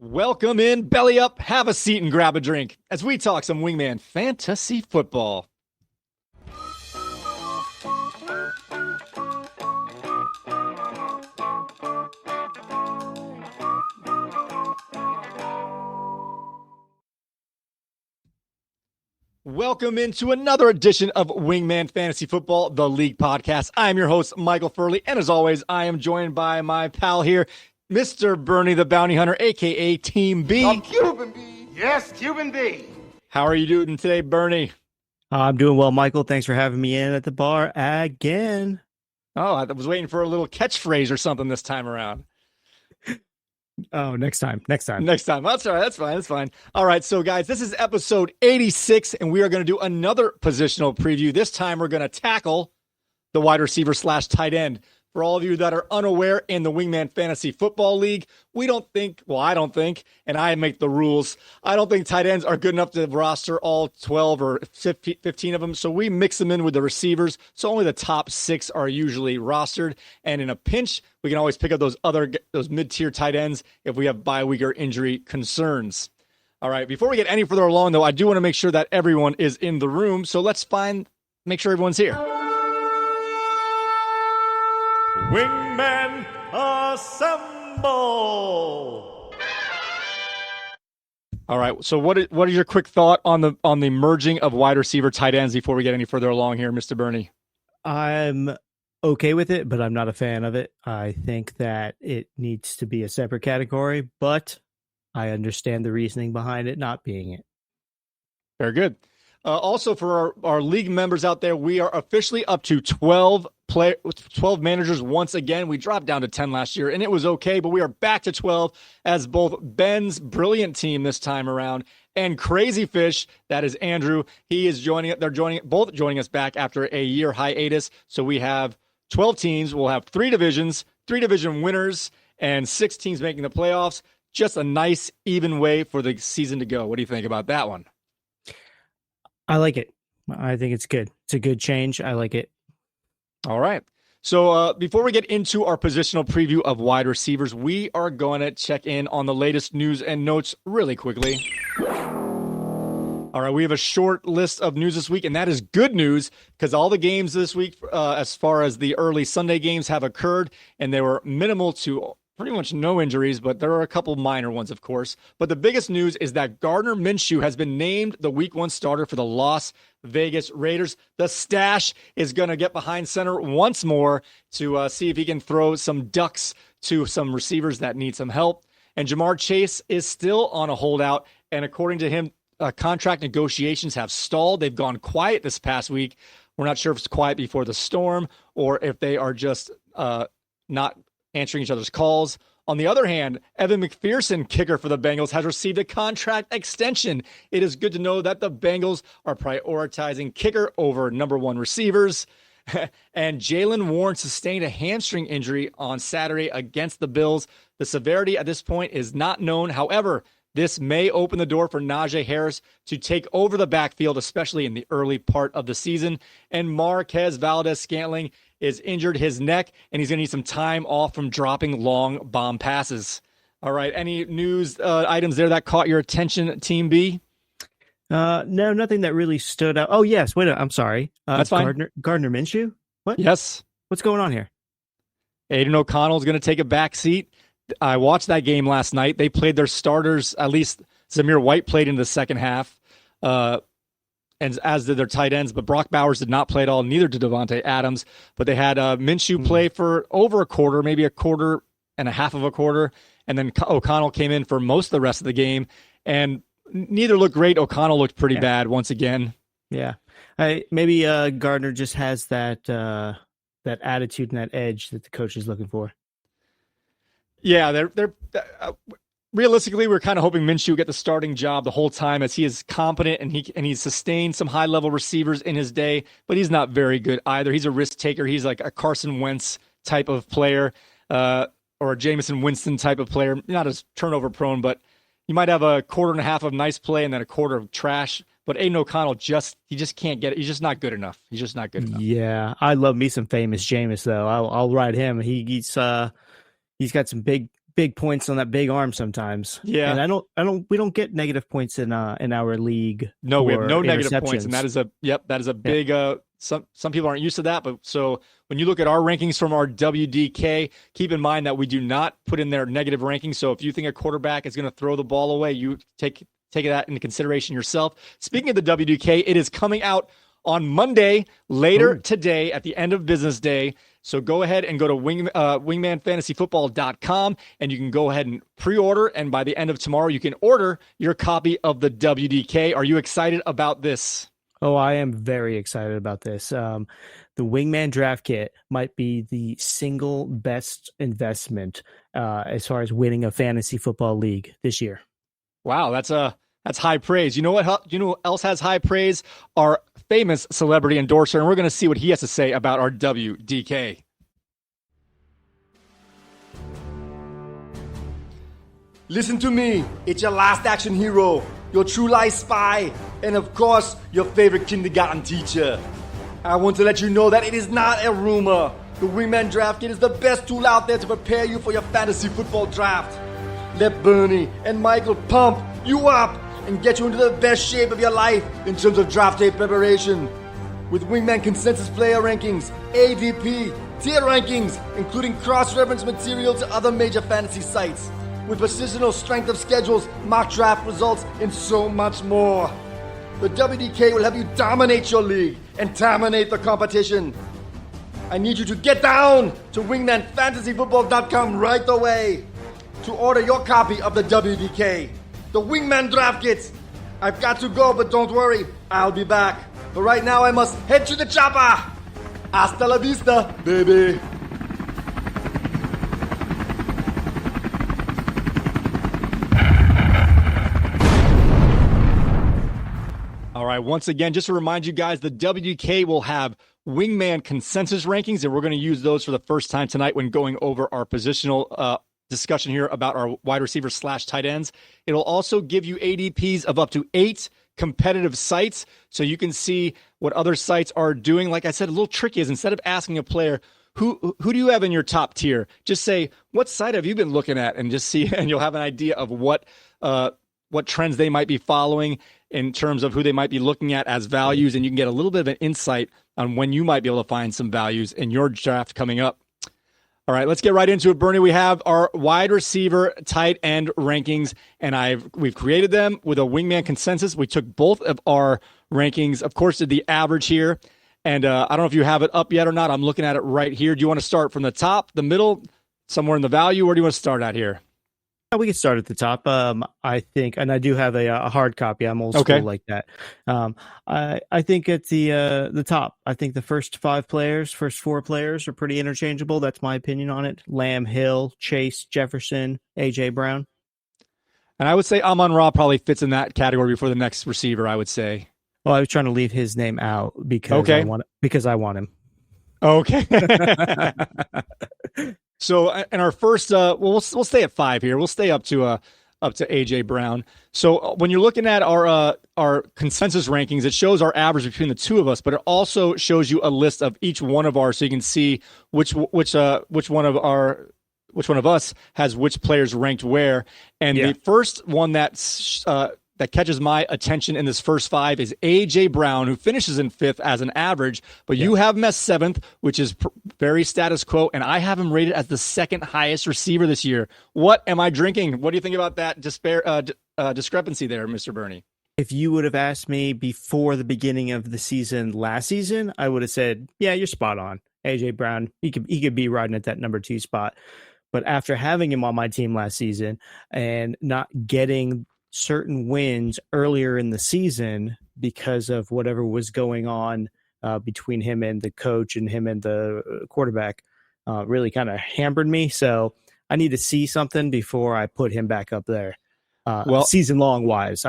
Welcome in, belly up, have a seat and grab a drink as we talk some Wingman fantasy football. Welcome into another edition of Wingman Fantasy Football, the League Podcast. I'm your host, Michael Furley, and as always, I am joined by my pal here, Mr. Bernie the Bounty Hunter, a.k.a. Team B. I'm Cuban B. Yes, Cuban B. How are you doing today, Bernie? I'm doing well, Michael. Thanks for having me in at the bar again. Oh, I was waiting for a little catchphrase or something this time around. Oh, next time. That's all right. That's fine. All right. So, guys, this is episode 86, and we are going to do another positional preview. This time, we're going to tackle the wide receiver / tight end. For all of you that are unaware, in the Wingman Fantasy Football League, I don't think, and I make the rules, I don't think tight ends are good enough to roster all 12 or 15 of them. So we mix them in with the receivers. So only the top 6 are usually rostered. And in a pinch, we can always pick up those mid-tier tight ends if we have bye week or injury concerns. All right. Before we get any further along, though, I do want to make sure that everyone is in the room. So let's make sure everyone's here. Wingmen assemble! All right. So, what is your quick thought on the merging of wide receiver tight ends before we get any further along here, Mr. Bernie? I'm okay with it, but I'm not a fan of it. I think that it needs to be a separate category, but I understand the reasoning behind it not being it. Very good. Also, for our league members out there, we are officially up to 12 managers once again. We dropped down to 10 last year, and it was okay, but we are back to 12 as both Ben's brilliant team this time around and Crazy Fish, that is Andrew, he is joining. They're both joining us back after a year hiatus. So we have 12 teams. We'll have 3 divisions, 3 division winners, and 6 teams making the playoffs. Just a nice, even way for the season to go. What do you think about that one? I like it. I think it's good. It's a good change. I like it. All right. So before we get into our positional preview of wide receivers, we are going to check in on the latest news and notes really quickly. All right, we have a short list of news this week, and that is good news because all the games this week, as far as the early Sunday games, have occurred, and they were minimal to pretty much no injuries, but there are a couple minor ones, of course. But the biggest news is that Gardner Minshew has been named the Week 1 starter for the Las Vegas Raiders. The stash is going to get behind center once more to see if he can throw some ducks to some receivers that need some help. And Jamar Chase is still on a holdout, and according to him, contract negotiations have stalled. They've gone quiet this past week. We're not sure if it's quiet before the storm or if they are just not answering each other's calls. On the other hand, Evan McPherson, kicker for the Bengals, has received a contract extension. It is good to know that the Bengals are prioritizing kicker over number 1 receivers. And Jaylen Warren sustained a hamstring injury on Saturday against the Bills. The severity at this point is not known. However, this may open the door for Najee Harris to take over the backfield, especially in the early part of the season. And Marquez Valdez-Scantling is injured his neck, and he's going to need some time off from dropping long bomb passes. All right, any news items there that caught your attention, Team B? No, nothing that really stood out. Oh, yes. Wait, I'm sorry. That's fine. Gardner Minshew? What? Yes. What's going on here? Aiden O'Connell is going to take a back seat. I watched that game last night. They played their starters, at least Zamir White played in the second half, and as did their tight ends. But Brock Bowers did not play at all, neither did Devontae Adams. But they had Minshew play for over a quarter, maybe a quarter and a half of a quarter, and then O'Connell came in for most of the rest of the game. And neither looked great. O'Connell looked pretty bad once again. Yeah. Maybe Gardner just has that attitude and that edge that the coach is looking for. Yeah, they're realistically, we're kind of hoping Minshew will get the starting job the whole time, as he is competent and he's sustained some high level receivers in his day, but he's not very good either. He's a risk taker. He's like a Carson Wentz type of player, or a Jameson Winston type of player. Not as turnover prone, but you might have a quarter and a half of nice play and then a quarter of trash. But Aiden O'Connell he just can't get it. He's just not good enough. Yeah, I love me some famous Jameis though. I'll ride him. He's got some big big points on that big arm sometimes. Yeah. And we don't get negative points in our league. No, we have no negative interceptions. points, and that is a big. Some people aren't used to that, but so when you look at our rankings from our WDK, keep in mind that we do not put in their negative rankings. So if you think a quarterback is going to throw the ball away, you take that into consideration yourself. Speaking of the WDK, it is coming out on Monday, later today at the end of business day. So go ahead and go to wingmanfantasyfootball.com and you can go ahead and pre-order. And by the end of tomorrow, you can order your copy of the WDK. Are you excited about this? Oh, I am very excited about this. The Wingman Draft Kit might be the single best investment as far as winning a fantasy football league this year. Wow, that's high praise. You know what? You know who else has high praise? Our famous celebrity endorser, and we're going to see what he has to say about our WDK. Listen to me. It's your last action hero, your true life spy, and of course, your favorite kindergarten teacher. I want to let you know that it is not a rumor. The Wingman Draft Kit is the best tool out there to prepare you for your fantasy football draft. Let Bernie and Michael pump you up and get you into the best shape of your life in terms of draft day preparation. With Wingman consensus player rankings, ADP, tier rankings, including cross-reference material to other major fantasy sites. With positional strength of schedules, mock draft results, and so much more. The WDK will help you dominate your league and dominate the competition. I need you to get down to wingmanfantasyfootball.com right away to order your copy of the WDK, the Wingman Draft Kit. I've got to go, but don't worry, I'll be back. But right now I must head to the chopper. Hasta la vista, baby. All right, once again, just to remind you guys, the WDK will have Wingman consensus rankings, and we're going to use those for the first time tonight when going over our positional discussion here about our wide receivers / tight ends. It'll also give you ADPs of up to 8 competitive sites, so you can see what other sites are doing. Like I said, a little tricky is instead of asking a player, who do you have in your top tier? Just say, what site have you been looking at? And just see, and you'll have an idea of what trends they might be following in terms of who they might be looking at as values, and you can get a little bit of an insight on when you might be able to find some values in your draft coming up. All right, let's get right into it, Bernie. We have our wide receiver tight end rankings, and we've created them with a Wingman consensus. We took both of our rankings, of course, did the average here, and I don't know if you have it up yet or not. I'm looking at it right here. Do you want to start from the top, the middle, somewhere in the value, or do you want to start at here? We can start at the top. I think, and I do have a hard copy. I'm old school like that. I think at the top. I think the first 4 players are pretty interchangeable. That's my opinion on it. Lamb, Hill, Chase, Jefferson, AJ Brown. And I would say Amon-Ra probably fits in that category before the next receiver, I would say. Well, I was trying to leave his name out because I want him. Okay. So in our first, we'll stay at 5 here. We'll stay up to AJ Brown. So when you're looking at our consensus rankings, it shows our average between the two of us, but it also shows you a list of each one of ours, so you can see which one of us has which players ranked where. And the first one that catches my attention in this first 5 is AJ Brown, who finishes in 5th as an average, but you have him as 7th, which is very status quo, and I have him rated as the 2nd highest receiver this year. What am I drinking? What do you think about that discrepancy there, Mr. Bernie? If you would have asked me before the beginning of the season last season, I would have said, yeah, you're spot on. AJ Brown, he could be riding at that number 2 spot. But after having him on my team last season and not getting certain wins earlier in the season because of whatever was going on between him and the coach and him and the quarterback really kind of hampered me. So I need to see something before I put him back up there. Season long wise,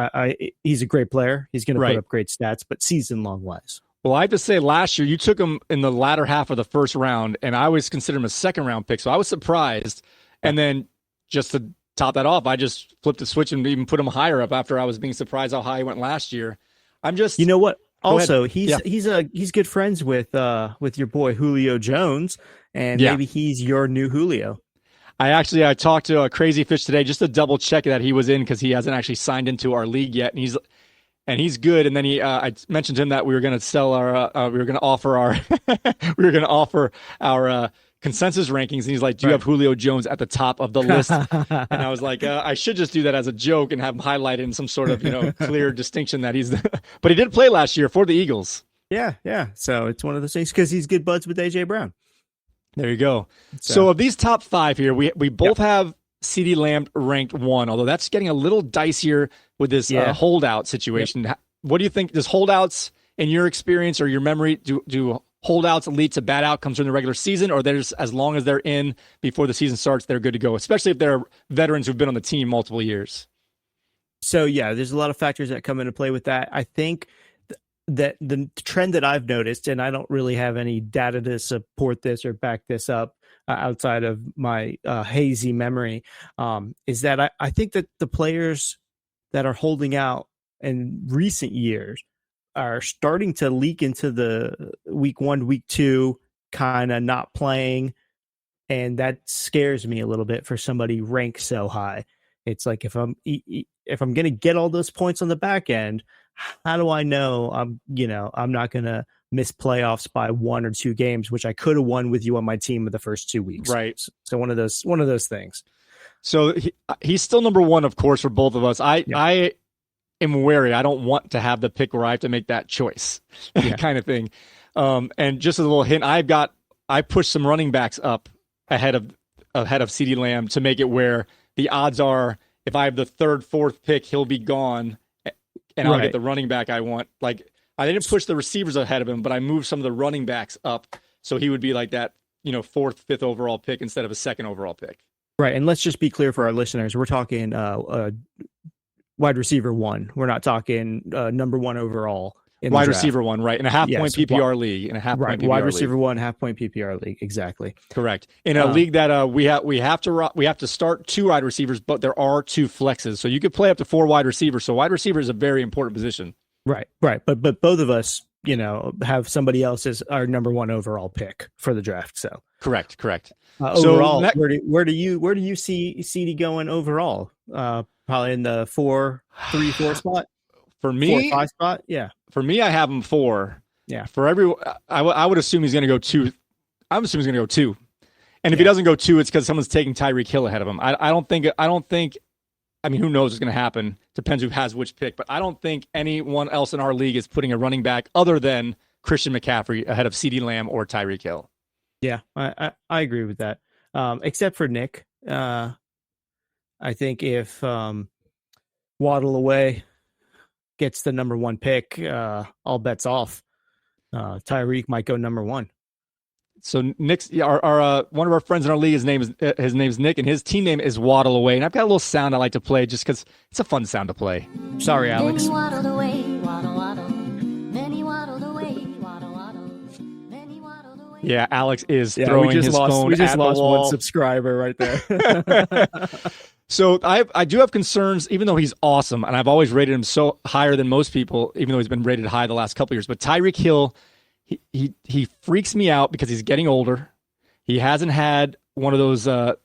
he's a great player. He's going to put up great stats, but season long wise. Well, I have to say last year you took him in the latter half of the first round, and I always consider him a 2nd round pick. So I was surprised. And then just to top that off, I just flipped the switch and even put him higher up after I was being surprised how high he went last year. You know what? Also, he's good friends with your boy Julio Jones, and maybe he's your new Julio. I talked to Crazy Fish today just to double check that he was in because he hasn't actually signed into our league yet, and he's good. And then I mentioned to him that we were going to sell we were going to offer our we were going to offer our consensus rankings, and he's like, "Do you have Julio Jones at the top of the list?" And I was like, "I should just do that as a joke and have him highlighted in some sort of clear distinction that he's." But he did play last year for the Eagles. Yeah. So it's one of those things because he's good buds with AJ Brown. There you go. So of these top 5 here, we both have CeeDee Lamb ranked 1, although that's getting a little dicier with this holdout situation. Yep. What do you think? Does holdouts, in your experience or your memory, do holdouts lead to bad outcomes during the regular season, or there's as long as they're in before the season starts, they're good to go, especially if they're veterans who've been on the team multiple years? So, yeah, there's a lot of factors that come into play with that. I think that the trend that I've noticed, and I don't really have any data to support this or back this up outside of my hazy memory, is that I think that the players that are holding out in recent years are starting to leak into the week 1, week 2, kind of not playing. And that scares me a little bit for somebody ranked so high. It's like, if I'm going to get all those points on the back end, how do I know I'm not going to miss playoffs by 1 or 2 games, which I could have won with you on my team in the first 2 weeks. Right. So one of those things. So he's still number 1, of course, for both of us. I am wary. I don't want to have the pick where I have to make that choice kind of thing. And just as a little hint, I pushed some running backs up ahead of CeeDee Lamb to make it where the odds are if I have the 3rd, 4th pick, he'll be gone and I'll get the running back I want. Like, I didn't push the receivers ahead of him, but I moved some of the running backs up so he would be like that, 4th, 5th overall pick instead of a 2nd overall pick. Right. And let's just be clear for our listeners. We're talking wide receiver 1. We're not talking number 1 overall. Wide receiver 1, right? In a half-point PPR league. In a half-point PPR wide receiver league. 1, half-point PPR league. Exactly. Correct. In a league that we have to start 2 wide receivers, but there are 2 flexes, so you could play up to 4 wide receivers. So wide receiver is a very important position. Right. But both of us, have somebody else as our number 1 overall pick for the draft. So correct. Overall, where do you see CeeDee going overall? Probably in the 4 spot. For me, 4 or 5 spot. Yeah. For me, I have him 4. Yeah. For I would assume he's going to go 2. I'm assuming he's going to go 2. And if he doesn't go 2, it's because someone's taking Tyreek Hill ahead of him. I don't think. I mean, who knows what's going to happen? Depends who has which pick. But I don't think anyone else in our league is putting a running back other than Christian McCaffrey ahead of CeeDee Lamb or Tyreek Hill. Yeah, I agree with that. Except for Nick. I think if Waddle away gets the number 1 pick, all bets off. Tyreek might go number 1. So Nick's our one of our friends in our league. His name's Nick, and his team name is Waddle Away. And I've got a little sound I like to play just because it's a fun sound to play. Sorry, Alex. Many waddled away, waddle, waddle. Many waddled away, waddle, waddle. Many waddled away. Yeah, Alex is throwing his phone We just at lost the wall. 1 subscriber right there. So I do have concerns, even though he's awesome, and I've always rated him so higher than most people, even though he's been rated high the last couple of years. But Tyreek Hill, he freaks me out because he's getting older. He hasn't had one of those. I'm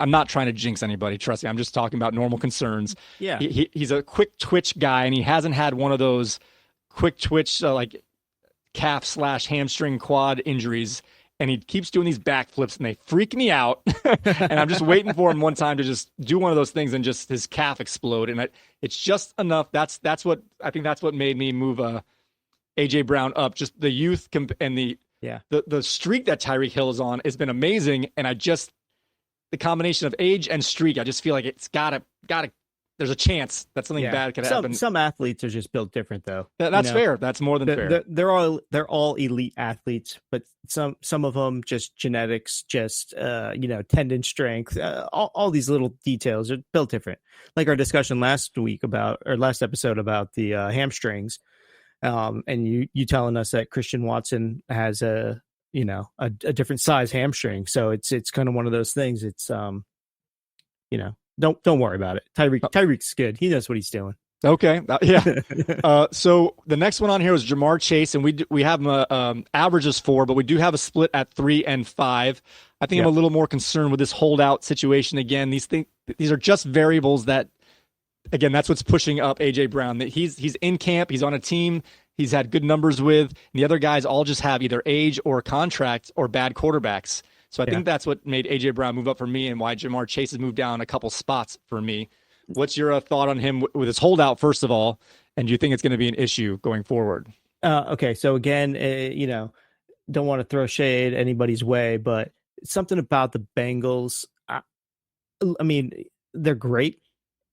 not trying to jinx anybody. Trust me, I'm just talking about normal concerns. Yeah, he's a quick twitch guy, and he hasn't had one of those quick twitch like calf/hamstring quad injuries. And he keeps doing these backflips, and they freak me out. And I'm just waiting for him one time to just do one of those things and just his calf explode. And it's just enough. That's what I think. That's what made me move AJ Brown up. Just the youth and the streak that Tyreek Hill is on has been amazing. And the combination of age and streak, I just feel like it's gotta. There's a chance that something bad could happen. Some athletes are just built different, though. That's fair. That's more than fair. They're all elite athletes, but some of them just genetics, just tendon strength, all these little details are built different. Like our discussion last episode about the hamstrings, and you telling us that Christian Watson has a different size hamstring, so it's kind of one of those things. It's Don't worry about it. Tyreek's good. He knows what he's doing. Okay. Yeah. So the next one on here is Jamar Chase, and we have him averages 4, but we do have a split at 3 and 5. I think I'm a little more concerned with this holdout situation again. These are just variables that, again, that's what's pushing up AJ Brown. That he's in camp, he's on a team he's had good numbers with, and the other guys all just have either age or contract or bad quarterbacks. So I think that's what made AJ Brown move up for me, and why Jamar Chase has moved down a couple spots for me. What's your thought on him with his holdout, first of all, and do you think it's going to be an issue going forward? Okay, so again, don't want to throw shade anybody's way, but something about the Bengals. I mean, they're great,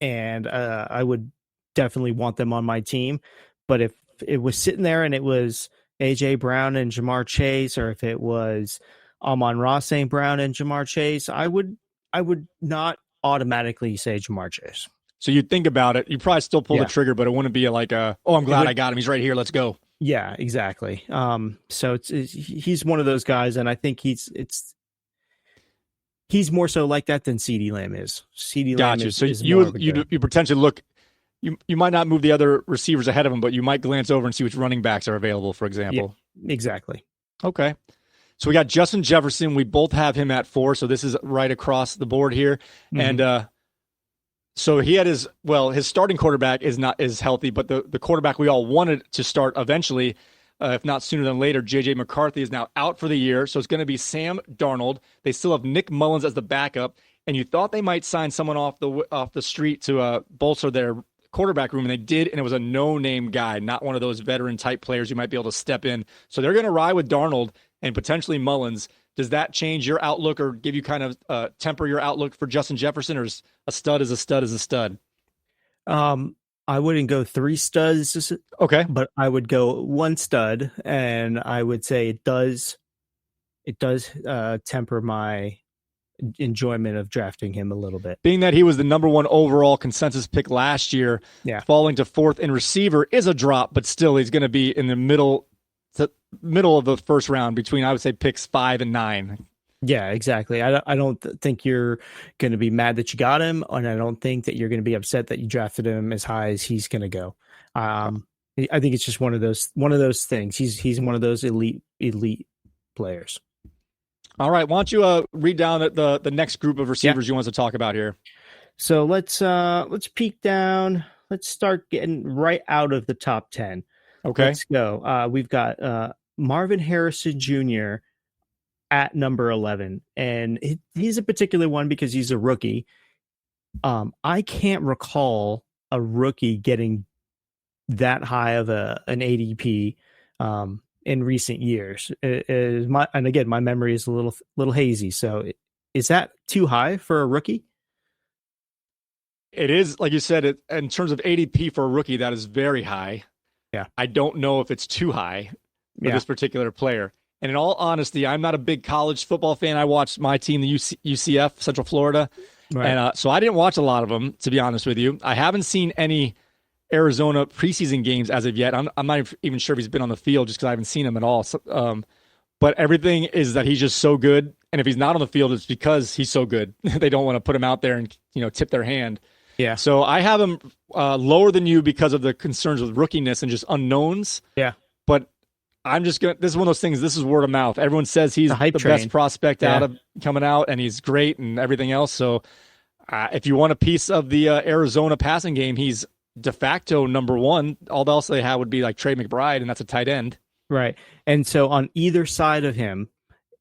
and I would definitely want them on my team. But if it was sitting there and it was AJ Brown and Jamar Chase, or if it was Amon-Ra St. Brown and Jamar Chase, I would not automatically say Jamar Chase. So you'd think about it. You probably still pull the trigger, but it wouldn't be like I'm glad I got him. He's right here. Let's go. Yeah, exactly. So he's one of those guys, and I think he's more so like that than CeeDee Lamb is. CeeDee Lamb is so you potentially look. You might not move the other receivers ahead of him, but you might glance over and see which running backs are available, for example. Yeah, exactly. Okay. So we got Justin Jefferson. We both have him at 4, so this is right across the board here. Mm-hmm. And so he had his starting quarterback is healthy, but the quarterback we all wanted to start eventually, if not sooner than later, J.J. McCarthy is now out for the year. So it's going to be Sam Darnold. They still have Nick Mullins as the backup, and you thought they might sign someone off the street to bolster their quarterback room, and they did, and it was a no-name guy, not one of those veteran-type players who might be able to step in. So they're going to ride with Darnold and potentially Mullins. Does that change your outlook or give you kind of temper your outlook for Justin Jefferson, or is a stud is a stud is a stud? I wouldn't go 3 studs. Okay. But I would go 1 stud, and I would say it does temper my enjoyment of drafting him a little bit. Being that he was the number 1 overall consensus pick last year, falling to 4th in receiver is a drop, but still he's going to be in the middle of the first round between, I would say, picks 5 and 9. Yeah, exactly. I don't think you're going to be mad that you got him, and I don't think that you're going to be upset that you drafted him as high as he's going to go. I think it's just one of those things. He's one of those elite players. All right, why don't you read down the next group of receivers you want us to talk about here? So let's peek down. Let's start getting right out of the top 10. Okay, let's go. We've got Marvin Harrison Jr. at number 11, and he's a particular one because he's a rookie. I can't recall a rookie getting that high of an ADP in recent years. And again, my memory is a little hazy. So is that too high for a rookie? It is, like you said, in terms of ADP for a rookie, that is very high. Yeah. I don't know if it's too high for this particular player. And in all honesty, I'm not a big college football fan. I watched my team, the UCF, Central Florida. Right. And so I didn't watch a lot of them, to be honest with you. I haven't seen any Arizona preseason games as of yet. I'm not even sure if he's been on the field just because I haven't seen him at all. So, but everything is that he's just so good. And if he's not on the field, it's because he's so good. They don't want to put him out there and tip their hand. Yeah. So I have him lower than you because of the concerns with rookiness and just unknowns. Yeah. But I'm just going to, this is one of those things, this is word of mouth. Everyone says he's the best prospect out of coming out, and he's great and everything else. So if you want a piece of the Arizona passing game, he's de facto number 1. All else they have would be like Trey McBride, and that's a tight end. Right. And so on either side of him,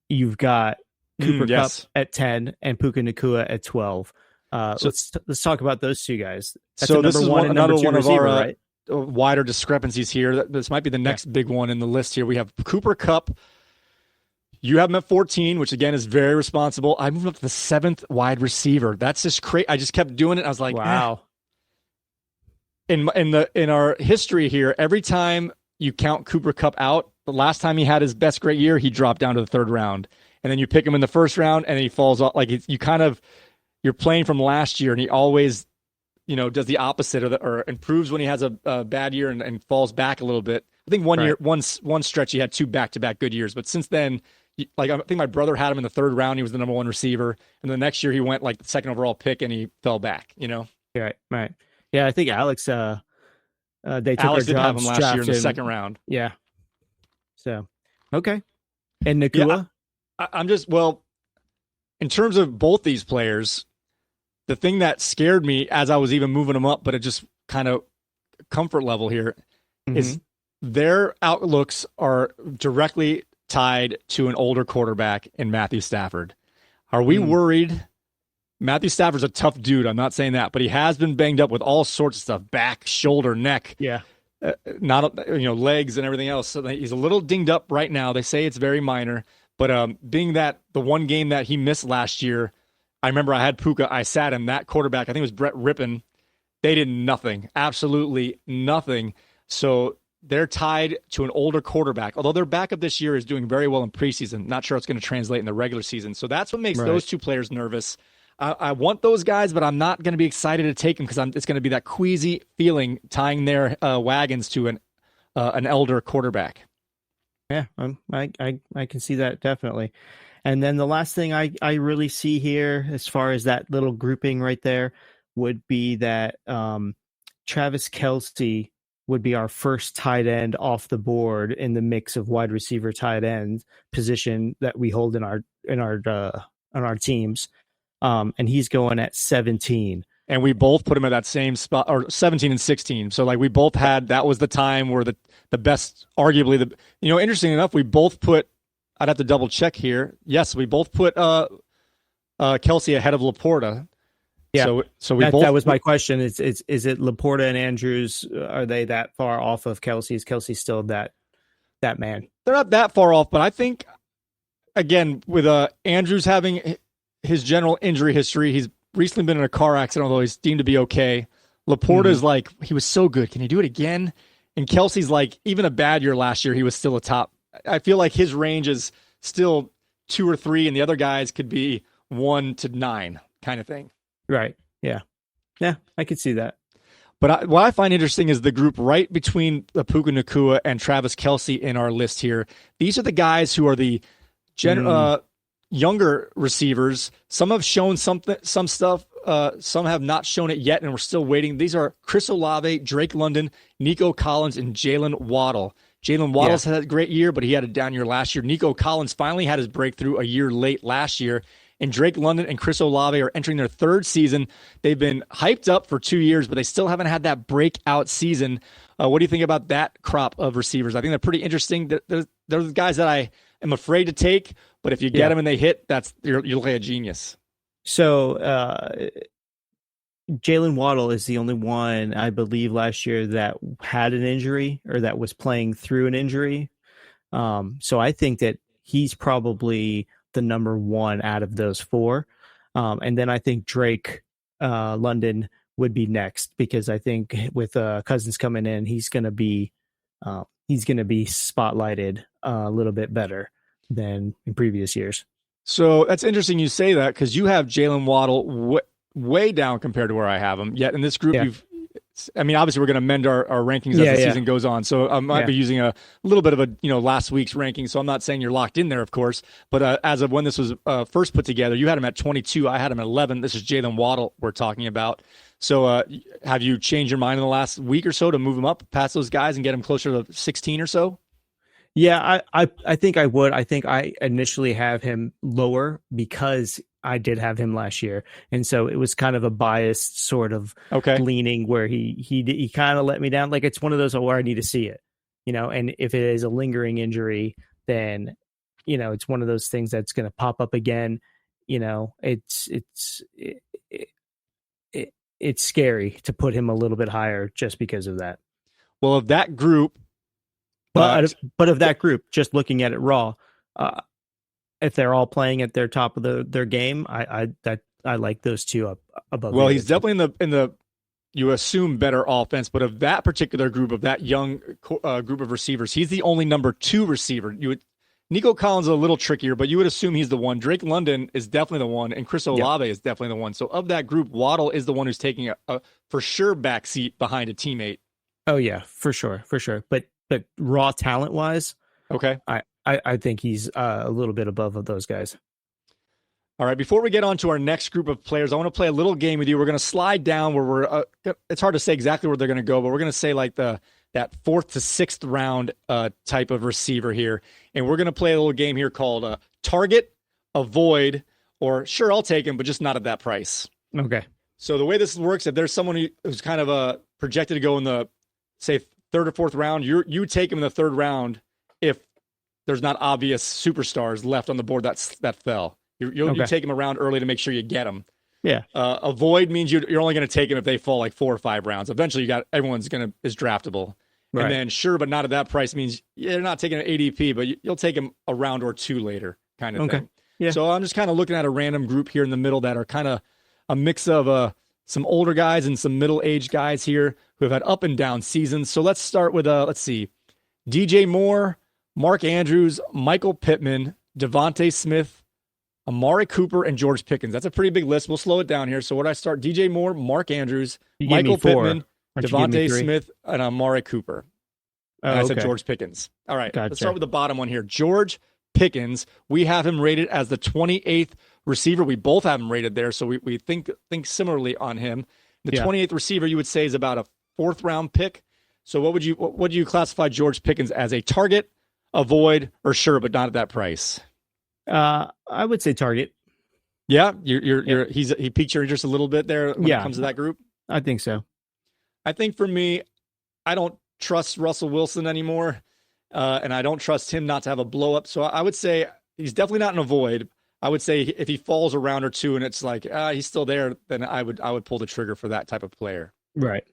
you've got Cooper Kupp at 10 and Puka Nacua at 12. Let's talk about those two guys. That's so this is another one of our right? wider discrepancies here. This might be the next big one in the list here. We have Cooper Kupp. You have him at 14, which again is very responsible. I moved up to the 7th wide receiver. That's just crazy. I just kept doing it. I was like, wow. In our history here, every time you count Cooper Kupp out, the last time he had his best great year, he dropped down to the 3rd round, and then you pick him in the 1st round, and he falls off. Like you're playing from last year, and he always, does the opposite or improves when he has a bad year and falls back a little bit. I think one stretch he had 2 back-to-back good years, but since then, I think my brother had him in the 3rd round. He was the number 1 receiver, and the next year he went like the 2nd overall pick, and he fell back. Right. Yeah, I think Alex They took Alex our did have him jobs, last year in the drafted second round. Yeah. So, okay. And Nakua? I'm just, well, in terms of both these players, the thing that scared me as I was even moving them up, but it just kind of comfort level here, is their outlooks are directly tied to an older quarterback in Matthew Stafford. Are we worried? Matthew Stafford's a tough dude. I'm not saying that, but he has been banged up with all sorts of stuff: back, shoulder, neck. Yeah. Not legs and everything else. So he's a little dinged up right now. They say it's very minor, but being that the one game that he missed last year, I remember I had Puka. I sat him. That quarterback, I think it was Brett Rippon. They did nothing, absolutely nothing. So they're tied to an older quarterback. Although their backup this year is doing very well in preseason, not sure it's going to translate in the regular season. So that's what makes those two players nervous. I want those guys, but I'm not going to be excited to take them because it's going to be that queasy feeling tying their wagons to an elder quarterback. Yeah, I can see that definitely. And then the last thing I really see here, as far as that little grouping right there, would be that Travis Kelce would be our first tight end off the board in the mix of wide receiver tight end position that we hold in our teams. And he's going at 17. And we both put him at that same spot, or 17 and 16. So like we both had, that was the time where the best, arguably interesting enough, we both put, I'd have to double check here. Yes, we both put Kelce ahead of Laporta. Yeah. So we both, that was my question. Is it Laporta and Andrews? Are they that far off of Kelce? Is Kelce still that man? They're not that far off, but I think, again, with Andrews having his general injury history, he's recently been in a car accident, although he's deemed to be okay. Laporta's like, he was so good. Can he do it again? And Kelsey's like, even a bad year last year, he was still a top. I feel like his range is still 2 or 3, and the other guys could be 1 to 9 kind of thing. Right. Yeah. Yeah, I could see that. But what I find interesting is the group right between Puka Nacua and Travis Kelce in our list here. These are the guys who are the younger receivers. Some have shown some stuff. Some have not shown it yet, and we're still waiting. These are Chris Olave, Drake London, Nico Collins, and Jalen Waddle. Jalen Waddle's had a great year, but he had a down year last year. Nico Collins finally had his breakthrough a year late last year. And Drake London and Chris Olave are entering their 3rd season. They've been hyped up for 2 years, but they still haven't had that breakout season. What do you think about that crop of receivers? I think they're pretty interesting. They're the guys that I am afraid to take, but if you get them and they hit, you're like a genius. So Jalen Waddle is the only one, I believe, last year that had an injury or that was playing through an injury. So I think that he's probably the number 1 out of those 4. And then I think Drake London would be next, because I think with Cousins coming in, he's going to be spotlighted a little bit better than in previous years. So that's interesting you say that, because you have Jalen Waddle way down compared to where I have him. Yet in this group, obviously we're going to amend our rankings as the season goes on. So I might be using a little bit of a, last week's ranking. So I'm not saying you're locked in there, of course. But as of when this was first put together, you had him at 22. I had him at 11. This is Jalen Waddle we're talking about. So have you changed your mind in the last week or so to move him up past those guys and get him closer to 16 or so? Yeah, I think I would. I think I initially have him lower because I did have him last year, and so it was kind of a biased sort of leaning where he kind of let me down. Like, it's one of those where I need to see it, and if it is a lingering injury, then it's one of those things that's going to pop up again. It's scary to put him a little bit higher just because of that. Well, of that group. But of that group, just looking at it raw, if they're all playing at their top of their game, I like those two up above. Well, he's definitely in the you assume better offense, but of that particular group, of that young group of receivers, he's the only number 2 receiver. Nico Collins is a little trickier, but you would assume he's the one. Drake London is definitely the one, and Chris Olave is definitely the one. So of that group, Waddle is the one who's taking a for sure backseat behind a teammate. Oh yeah, for sure. But raw talent wise, I think he's a little bit above of those guys. All right, before we get on to our next group of players, I want to play a little game with you. We're going to slide down where we're it's hard to say exactly where they're going to go, but we're going to say like that 4th to 6th round type of receiver here. And we're going to play a little game here called target, avoid, or sure, I'll take him, but just not at that price. Okay. So the way this works, if there's someone who's kind of projected to go in the, say, 3rd or 4th round, you take him in the 3rd round if there's not obvious superstars left on the board that fell. You take them around early to make sure you get them. Yeah. Avoid means you're only going to take them if they fall like 4 or 5 rounds. Eventually, everyone's is draftable. Right. And then sure, but not at that price means you're not taking an ADP, but you'll take them a round or 2 later, kind of thing. Yeah. So I'm just kind of looking at a random group here in the middle that are kind of a mix of some older guys and some middle-aged guys here who have had up and down seasons. So let's start with let's see, DJ Moore, Mark Andrews, Michael Pittman, Devontae Smith, Amari Cooper, and George Pickens. That's a pretty big list. We'll slow it down here. So what I start? DJ Moore, Mark Andrews, Michael Pittman, Devontae Smith, and Amari Cooper. And I said George Pickens. All right, Let's start with the bottom one here. George Pickens. We have him rated as the 28th receiver. We both have him rated there, so we think similarly on him. The 28th receiver, you would say, is about a 4th round pick. So what would you classify George Pickens as? A target, avoid, or sure, but not at that price? I would say target. Yeah, he piqued your interest a little bit there when it comes to that group. I think so. I think for me, I don't trust Russell Wilson anymore, and I don't trust him not to have a blow up. So I would say he's definitely not an avoid. I would say if he falls a round or 2 and it's like he's still there, then I would pull the trigger for that type of player. Right.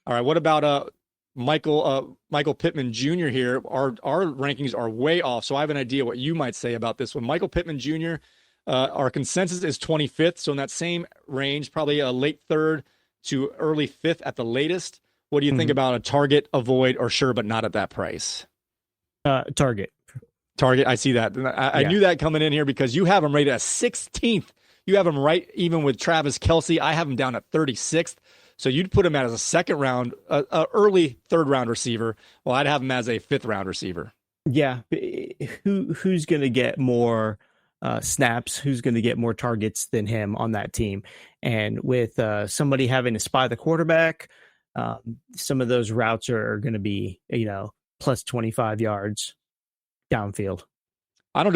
All right. What about Michael Pittman Jr. here? Our rankings are way off, so I have an idea what you might say about this one. Michael Pittman Jr. Our consensus is 25th, so in that same range, probably a late 3rd to early 5th at the latest. What do you think about a target, avoid, or sure, but not at that price? Target. I see that. I knew that coming in here because you have him rated as 16th. You have him right even with Travis Kelce. I have him down at 36th. So you'd put him as a 2nd round, early 3rd round receiver. Well, I'd have him as a 5th round receiver. Yeah. Who's going to get more snaps? Who's going to get more targets than him on that team? And with somebody having to spy the quarterback, some of those routes are going to be, plus 25 yards downfield. I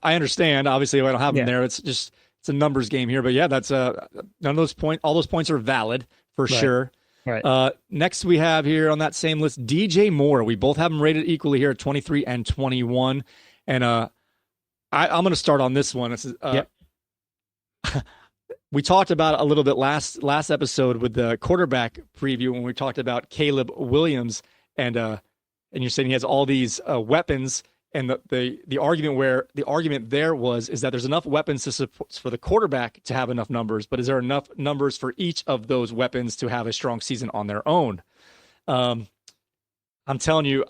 understand. Obviously, I don't have him there. It's a numbers game here. But yeah, that's none of those all those points are valid. For sure. Right. Next, we have here on that same list, DJ Moore. We both have him rated equally here at 23 and 21. And I'm going to start on this one. We talked about a little bit last episode with the quarterback preview when we talked about Caleb Williams, and you're saying he has all these weapons. And the argument there is that there's enough weapons to support for the quarterback to have enough numbers, but is there enough numbers for each of those weapons to have a strong season on their own? I'm telling you,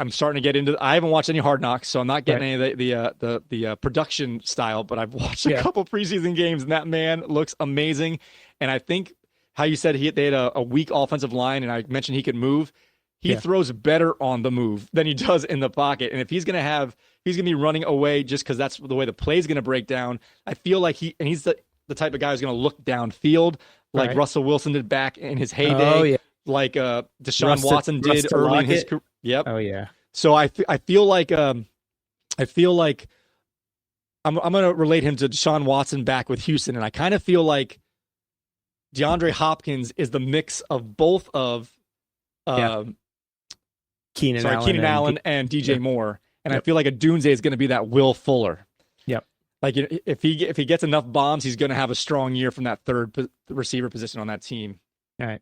I'm starting to get into. I haven't watched any Hard Knocks, so I'm not getting any of the production style. But I've watched a couple preseason games, and that man looks amazing. And I think how you said they had a weak offensive line, and I mentioned he could move. He throws better on the move than he does in the pocket. And if he's going to be running away just because that's the way the play is going to break down, I feel like he's the type of guy who's going to look downfield like Russell Wilson did back in his heyday, like Deshaun Watson did early in his career. Yep. Oh, yeah. So I feel like I'm going to relate him to Deshaun Watson back with Houston. And I kind of feel like DeAndre Hopkins is the mix of both of Keenan Allen and DJ Moore. And I feel like Odunze is going to be that Will Fuller. Yep. Like if he gets enough bombs, he's going to have a strong year from that 3rd receiver position on that team. All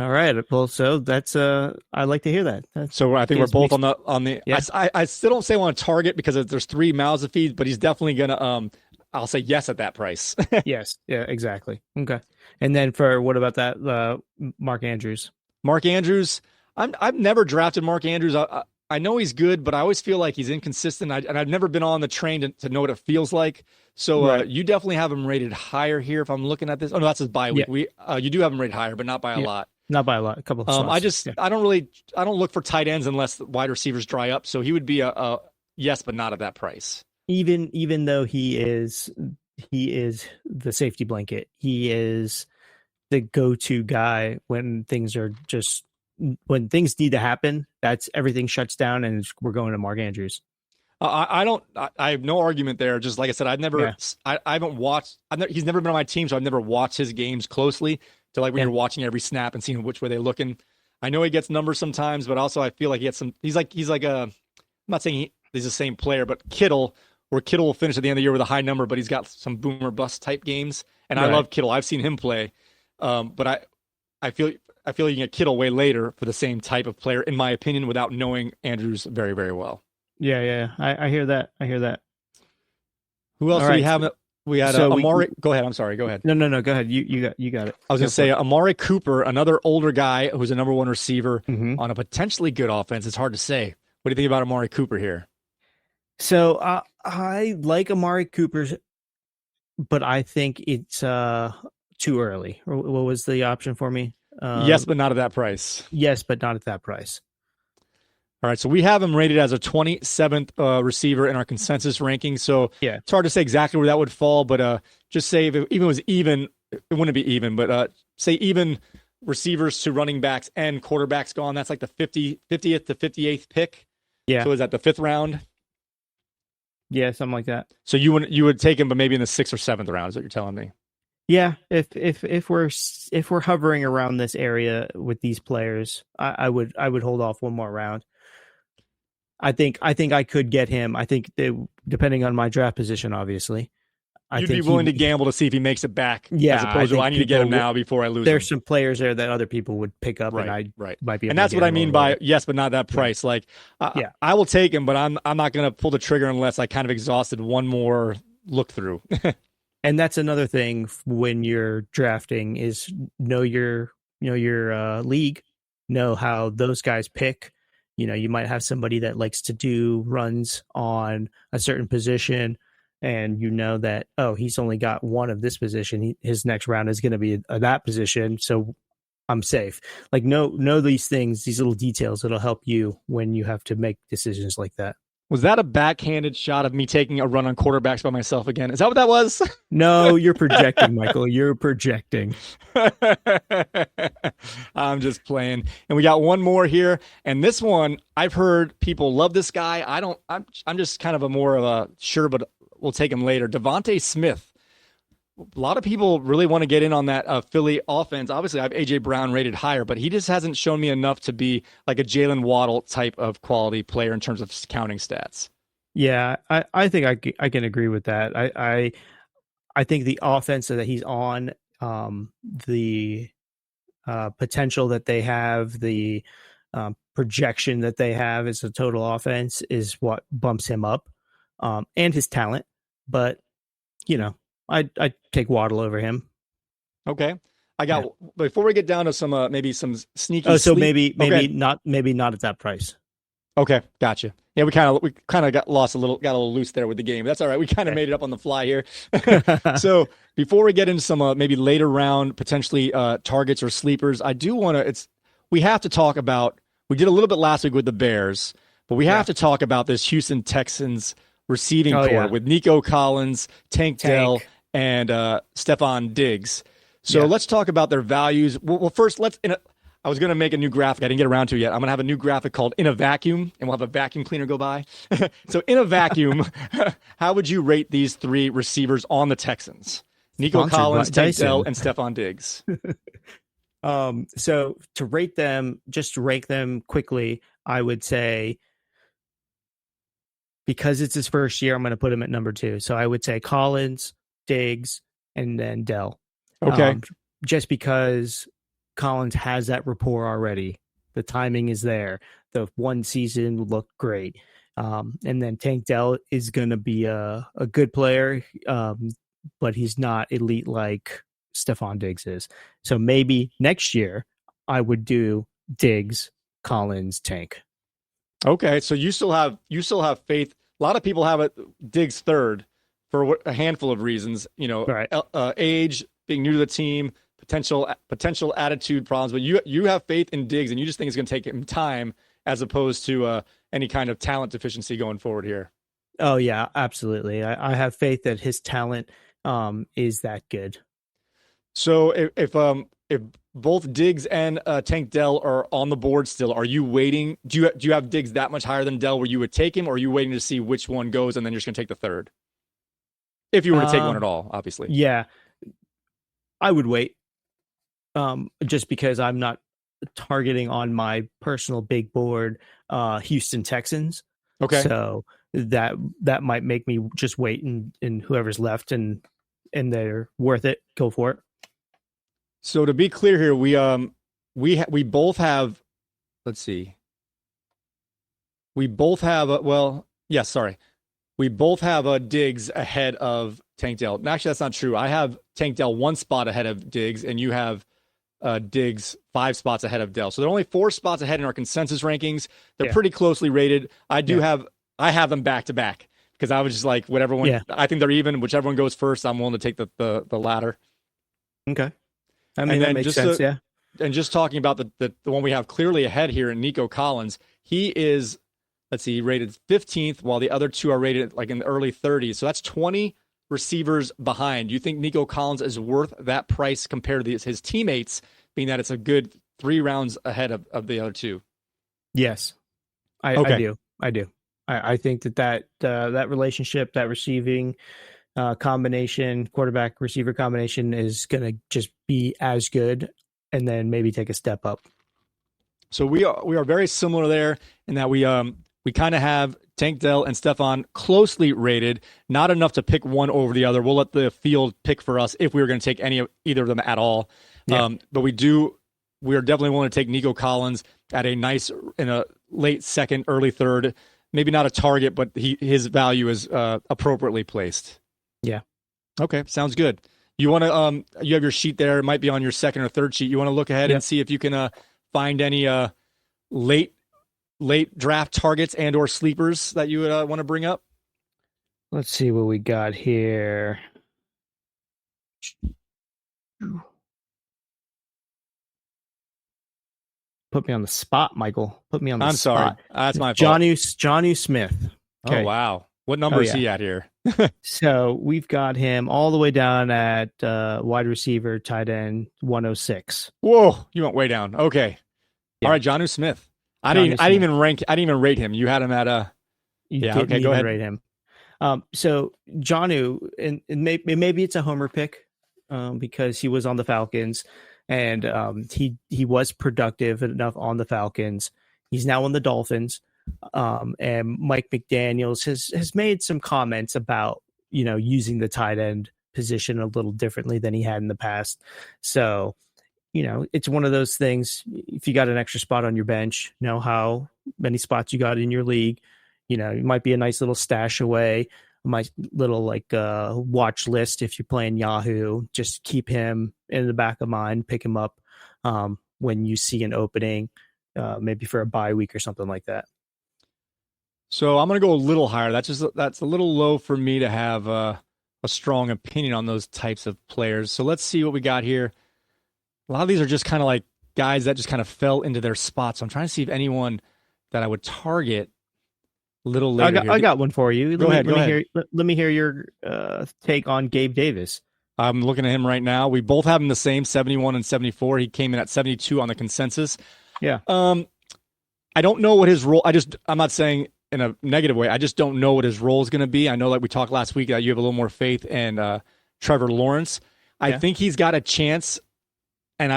right. Well, so that's I like to hear that. So I think we're both on the. Yeah. I still don't say I want to target because there's 3 mouths to feed, but he's definitely going to. I'll say yes at that price. Yes. Yeah. Exactly. Okay. And then what about that Mark Andrews? Mark Andrews. I've never drafted Mark Andrews. I know he's good, but I always feel like he's inconsistent. And I've never been on the train to know what it feels like. So you definitely have him rated higher here. If I'm looking at this, oh no, that's his bye week. You do have him rated higher, but not by a lot. Not by a lot. A couple of spots. I don't look for tight ends unless the wide receivers dry up. So he would be a yes, but not at that price. Even though he he is the safety blanket. He is the go-to guy when things need to happen. That's everything shuts down, and we're going to Mark Andrews. I have no argument there. Just like I said, I haven't watched. He's never been on my team, so I've never watched his games closely. To like when you're watching every snap and seeing which way they're looking. I know he gets numbers sometimes, but also I feel like he gets some. He's like I'm not saying he's the same player, but Kittle, where Kittle will finish at the end of the year with a high number, but he's got some boomer bust type games, and I love Kittle. I've seen him play, but I feel you can get Kittle way later for the same type of player, in my opinion, without knowing Andrews very, very well. Yeah. I hear that. Who else do we have? We had Amari. Go ahead. I'm sorry. Go ahead. No. Go ahead. You got it. I was going to say Amari Cooper, another older guy who's a number one receiver on a potentially good offense. It's hard to say. What do you think about Amari Cooper here? So I like Amari Cooper, but I think it's too early. What was the option for me? Yes, but not at that price. Yes, but not at that price. All right, so we have him rated as a 27th receiver in our consensus ranking. So it's hard to say exactly where that would fall, but just say if it even was even, it wouldn't be even, but say even receivers to running backs and quarterbacks gone. That's like the 50th to 58th pick. Yeah. So is that the 5th round? Yeah, something like that. So you would take him, but maybe in the 6th or 7th round is what you're telling me. Yeah, if we're hovering around this area with these players, I would hold off one more round. I think I could get him. I think depending on my draft position, obviously. You'd be willing to gamble to see if he makes it back. Yeah, as opposed to I need to get him now before I lose. There's him. some players there that other people would pick up, and I might be. And that's what I mean by yes, but not that price. Like, I will take him, but I'm not going to pull the trigger unless I kind of exhausted one more look through. And that's another thing when you're drafting is know your league, know how those guys pick. You might have somebody that likes to do runs on a certain position, and that, he's only got one of this position. His next round is going to be that position, so I'm safe. Like, know these things, these little details that'll help you when you have to make decisions like that. Was that a backhanded shot of me taking a run on quarterbacks by myself again? Is that what that was? No, you're projecting, Michael. You're projecting. I'm just playing. And we got one more here. And this one, I've heard people love this guy. I'm just kind of more of a sure, but we'll take him later. Devontae Smith. A lot of people really want to get in on that Philly offense. Obviously, I have A.J. Brown rated higher, but he just hasn't shown me enough to be like a Jalen Waddle type of quality player in terms of counting stats. Yeah, I think I can agree with that. I think the offense that he's on, the potential that they have, the projection that they have as a total offense is what bumps him up, and his talent. But, I'd take Waddle over him. Okay. Before we get down to some maybe some sneaky. Oh, so maybe not at that price. Okay, gotcha. Yeah, we kind of got a little loose there with the game. That's all right. We kind of made it up on the fly here. So before we get into some maybe later round potentially targets or sleepers, I do want to. We have to talk about. We did a little bit last week with the Bears, but we have to talk about this Houston Texans receiving core with Nico Collins, Tank Dell, and Stephon Diggs. So let's talk about their values. Well first, I was going to make a new graphic. I didn't get around to it yet. I'm going to have a new graphic called In a Vacuum, and we'll have a vacuum cleaner go by. So in a vacuum, how would you rate these three receivers on the Texans? Nico Collins, Tank Dell, and Stephon Diggs. So to rate them, just to rank them quickly, I would say, because it's his first year, I'm going to put him at number 2. So I would say Collins, Diggs, and then Dell. Okay. Just because Collins has that rapport already. The timing is there. The one season looked great. And then Tank Dell is going to be a good player, but he's not elite like Stephon Diggs is. So maybe next year I would do Diggs, Collins, Tank. Okay, so you still have faith. A lot of people have it Diggs third for a handful of reasons. Age, being new to the team, potential attitude problems. But you have faith in Diggs, and you just think it's going to take him time as opposed to any kind of talent deficiency going forward here. Oh yeah, absolutely. I have faith that his talent is that good. So if both Diggs and Tank Dell are on the board still, are you waiting? Do you have Diggs that much higher than Dell where you would take him, or are you waiting to see which one goes and then you're just going to take the third? If you were to take one at all, obviously. Yeah, I would wait. Just because I'm not targeting on my personal big board, Houston Texans. Okay. So that might make me just wait and whoever's left and they're worth it, go for it. So to be clear here, we both have. Let's see. We both have we both have Diggs ahead of Tank Dell. Actually, that's not true. I have Tank Dell 1 spot ahead of Diggs, and you have Diggs 5 spots ahead of Dell. So they're only 4 spots ahead in our consensus rankings. They're pretty closely rated. I have them back to back because I was just like, whatever one. Yeah. I think they're even. Whichever one goes first, I'm willing to take the latter. Okay. I mean, that makes sense. Yeah. And just talking about the one we have clearly ahead here in Nico Collins, he is, let's see, rated 15th, while the other 2 are rated like in the early 30s. So that's 20 receivers behind. Do you think Nico Collins is worth that price compared to his teammates, being that it's a good 3 rounds ahead of the other 2? Yes, I do. I think that relationship, that receiving combination, quarterback receiver combination, is going to just be as good, and then maybe take a step up. So we are very similar there in that we kind of have Tank Dell and Stephon closely rated, not enough to pick one over the other. We'll let the field pick for us if we were going to take either of them at all. Yeah. But we are definitely willing to take Nico Collins at in a late second, early third. Maybe not a target, but his value is appropriately placed. Yeah. Okay, sounds good. You want to you have your sheet there. It might be on your second or third sheet. You want to look ahead and see if you can find any late draft targets and or sleepers that you would want to bring up? Let's see what we got here. Put me on the spot, Michael. Put me on the spot. I'm sorry. That's my fault. Jonnu Smith. Okay. Oh, wow. What number is he at here? So we've got him all the way down at wide receiver, tight end, 106. Whoa, you went way down. Okay. Yeah. All right, Jonnu Smith. I didn't even rate him. You had him at okay, go ahead. Rate him. So Jonnu, and maybe it's a homer pick because he was on the Falcons, and he was productive enough on the Falcons. He's now on the Dolphins. And Mike McDaniels has made some comments about, using the tight end position a little differently than he had in the past. So, it's one of those things. If you got an extra spot on your bench, know how many spots you got in your league, it might be a nice little stash away, my little watch list. If you're playing Yahoo, just keep him in the back of mind, pick him up when you see an opening, maybe for a bye week or something like that. So I'm going to go a little higher. That's a little low for me to have a strong opinion on those types of players. So let's see what we got here. A lot of these are just kind of like guys that just kind of fell into their spots. So I'm trying to see if anyone that I would target a little later. I got one for you. Go ahead. Let me hear your take on Gabe Davis. I'm looking at him right now. We both have him the same, 71 and 74. He came in at 72 on the consensus. Yeah. I don't know what his role. I'm not saying in a negative way. I just don't know what his role is going to be. I know, like we talked last week, that you have a little more faith in Trevor Lawrence. I think he's got a chance, and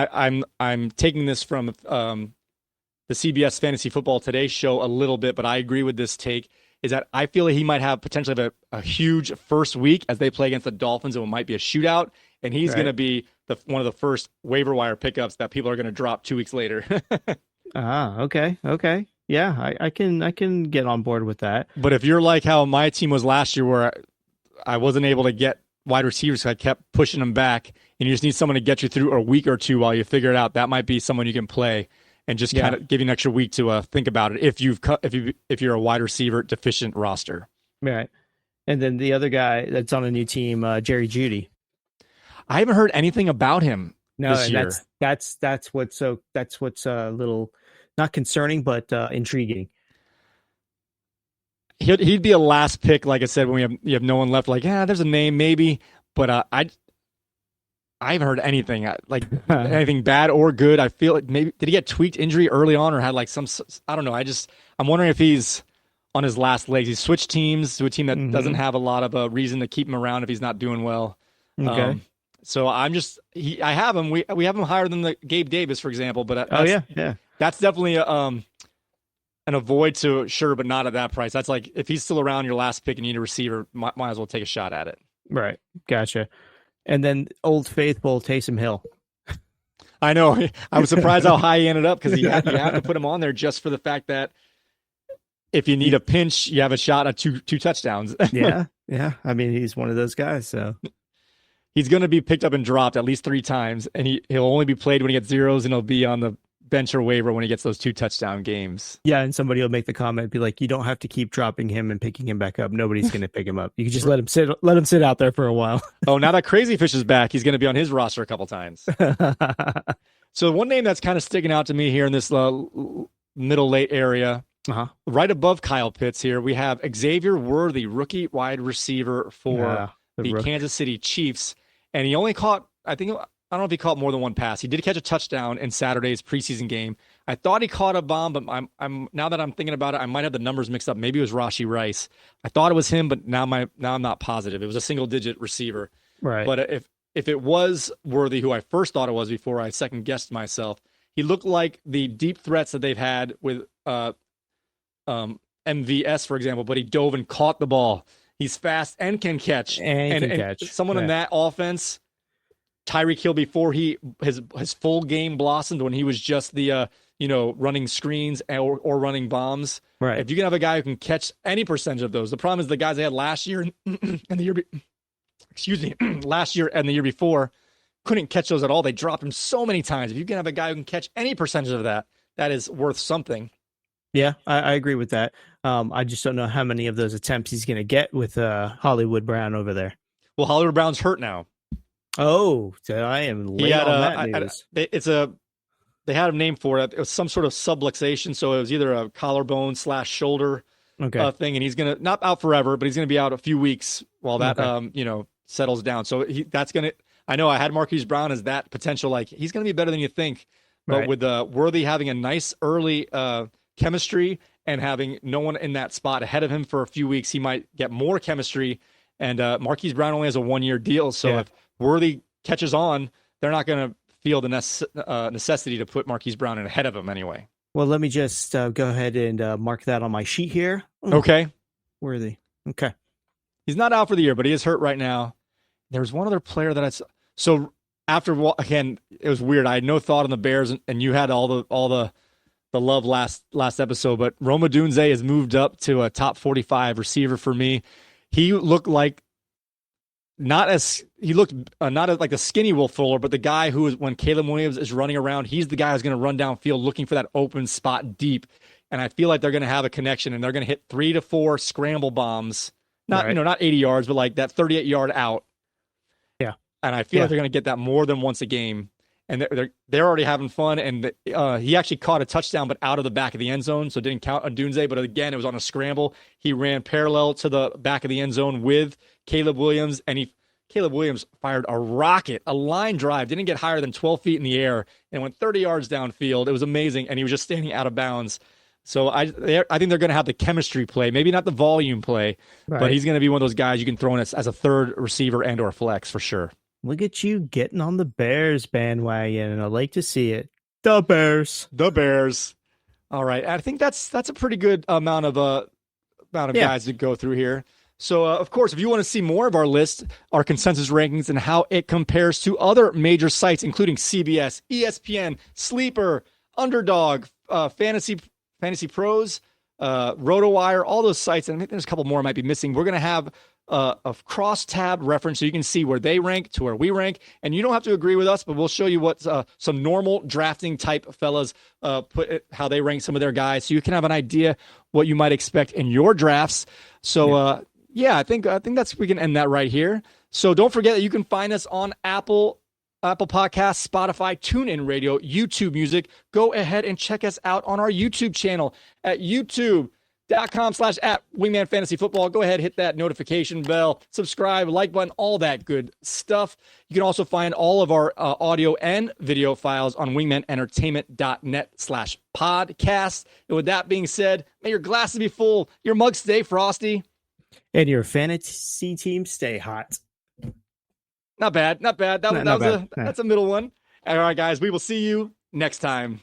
I'm taking this from the CBS Fantasy Football Today show a little bit, but I agree with this take, is that I feel like he might have potentially a huge first week as they play against the Dolphins, and it might be a shootout, and he's going to be one of the first waiver wire pickups that people are going to drop 2 weeks later. Okay. Yeah, I can get on board with that. But if you're like how my team was last year, where I wasn't able to get wide receivers, so I kept pushing them back, and you just need someone to get you through a week or two while you figure it out, that might be someone you can play and just kind of give you an extra week to think about it if you're a wide receiver deficient roster. Right. And then the other guy that's on a new team, Jerry Jeudy. I haven't heard anything about him this year. That's what's a little not concerning, but intriguing. He'd be a last pick, like I said, when you have no one left. Like, there's a name maybe, but I haven't heard anything like anything bad or good. I feel like maybe did he get tweaked injury early on or had like some, I don't know. I'm wondering if he's on his last legs. He's switched teams to a team that doesn't have a lot of reason to keep him around if he's not doing well. Okay. So I have him. We have him higher than the Gabe Davis, for example. But that's definitely an avoid to sure, but not at that price. That's like if he's still around your last pick and you need a receiver, might as well take a shot at it. Right. Gotcha. And then Old Faithful Taysom Hill. I know. I was surprised how high he ended up because you have to put him on there just for the fact that if you need a pinch, you have a shot at two touchdowns. Yeah. I mean, he's one of those guys. So he's going to be picked up and dropped at least 3 times, and he'll only be played when he gets zeros, and he'll be on the bench or waiver when he gets those 2 touchdown games. Yeah, and somebody will make the comment, be like, "You don't have to keep dropping him and picking him back up. Nobody's going to pick him up. You can just let him sit out there for a while." Oh, now that Crazy Fish is back, he's going to be on his roster a couple times. So one name that's kind of sticking out to me here in this middle late area, right above Kyle Pitts here, we have Xavier Worthy, rookie wide receiver for the Kansas City Chiefs, and he only caught, I don't know if he caught more than 1 pass. He did catch a touchdown in Saturday's preseason game. I thought he caught a bomb, but I'm now that I'm thinking about it, I might have the numbers mixed up. Maybe it was Rashee Rice. I thought it was him, but now I'm not positive. It was a single-digit receiver. Right. But if it was Worthy, who I first thought it was before I second-guessed myself, he looked like the deep threats that they've had with MVS, for example, but he dove and caught the ball. He's fast and can catch. And someone in that offense, Tyreek Hill, before his full game blossomed when he was just the running screens or running bombs. Right. If you can have a guy who can catch any percentage of those, the problem is the guys they had last year and the year, last year and the year before couldn't catch those at all. They dropped him so many times. If you can have a guy who can catch any percentage of that, that is worth something. Yeah, I agree with that. I just don't know how many of those attempts he's going to get with Hollywood Brown over there. Well, Hollywood Brown's hurt now. Oh, so I am late on that news. They had a name for it. It was some sort of subluxation, so it was either a collarbone / shoulder thing, and he's gonna not out forever, but he's gonna be out a few weeks while that settles down. So that's gonna. I know I had Marquise Brown as that potential, like he's gonna be better than you think, but with Worthy having a nice early chemistry and having no one in that spot ahead of him for a few weeks, he might get more chemistry. And Marquise Brown only has a 1-year deal, so if Worthy catches on, they're not going to feel the necessity to put Marquise Brown in ahead of him anyway. Well, let me just go ahead and mark that on my sheet here. Okay. Worthy. Okay. He's not out for the year, but he is hurt right now. There's one other player so after, again, it was weird. I had no thought on the Bears, and you had all the love last episode, but Rome Odunze has moved up to a top 45 receiver for me. He looked like not like the skinny Will Fuller, but the guy who is, when Caleb Williams is running around, he's the guy who's going to run downfield looking for that open spot deep. And I feel like they're going to have a connection, and they're going to hit 3 to 4 scramble bombs, not 80 yards, but like that 38-yard out. Yeah, and I feel like they're going to get that more than once a game. And they're already having fun, and he actually caught a touchdown, but out of the back of the end zone, so it didn't count on Dunze. But again, it was on a scramble. He ran parallel to the back of the end zone with Caleb Williams, and Caleb Williams fired a rocket, a line drive, didn't get higher than 12 feet in the air, and went 30 yards downfield. It was amazing, and he was just standing out of bounds. So I think they're going to have the chemistry play, maybe not the volume play, but he's going to be one of those guys you can throw in as a third receiver and or flex for sure. Look at you getting on the Bears bandwagon, and I like to see it. The Bears. All right, I think that's a pretty good amount of guys to go through here. So, of course, if you want to see more of our list, our consensus rankings, and how it compares to other major sites, including CBS, ESPN, Sleeper, Underdog, Fantasy Pros, RotoWire, all those sites, and I think there's a couple more I might be missing. We're going to have a cross-tab reference so you can see where they rank to where we rank, and you don't have to agree with us, but we'll show you what some normal drafting type fellas how they rank some of their guys, so you can have an idea what you might expect in your drafts. So I think we can end that right here. So don't forget that you can find us on Apple Podcasts, Spotify, TuneIn Radio, YouTube Music. Go ahead and check us out on our YouTube channel at YouTube. YouTube.com/@Wingman Fantasy Football. Go ahead, hit that notification bell, subscribe, like button, all that good stuff. You can also find all of our audio and video files on wingmanentertainment.net/podcast. And with that being said, may your glasses be full, your mugs stay frosty, and your fantasy team stay hot. Not bad. That's a middle one. All right, guys, we will see you next time.